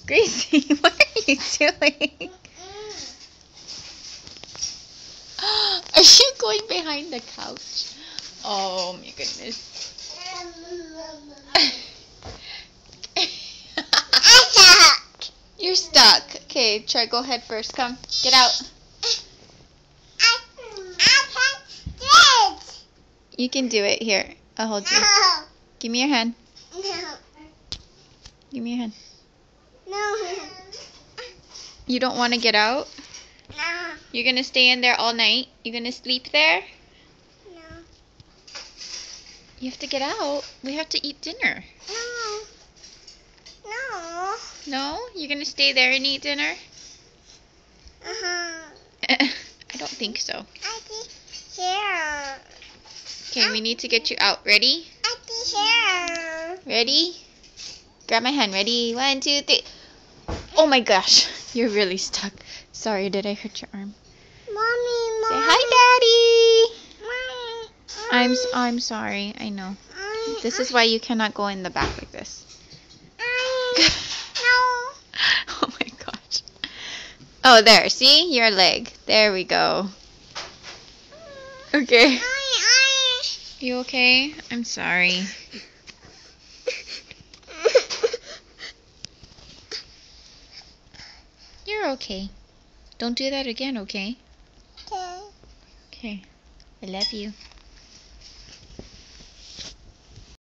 Gracie, what are you doing? Are you going behind the couch? Oh my goodness. You're stuck. Okay, try go head first. Come, get out. You can do it. Here, I'll hold you. Give me your hand. Give me your hand. No. You don't want to get out? No. You're going to stay in there all night? You're going to sleep there? No. You have to get out. We have to eat dinner. No. No. No? You're going to stay there and eat dinner? Uh-huh. I don't think so. I did here. Okay, we need to get you out. Ready? I did here. Ready? Grab my hand. Ready? 1, 2, 3. Oh my gosh. You're really stuck. Sorry, did I hurt your arm? Mommy. Say hi, Daddy. Mommy. I'm sorry. I know. This is why you cannot go in the back like this. No. Oh my gosh. Oh, there. See? Your leg. There we go. Okay. You okay? I'm sorry. You're okay. Don't do that again, okay? Okay. Okay. I love you.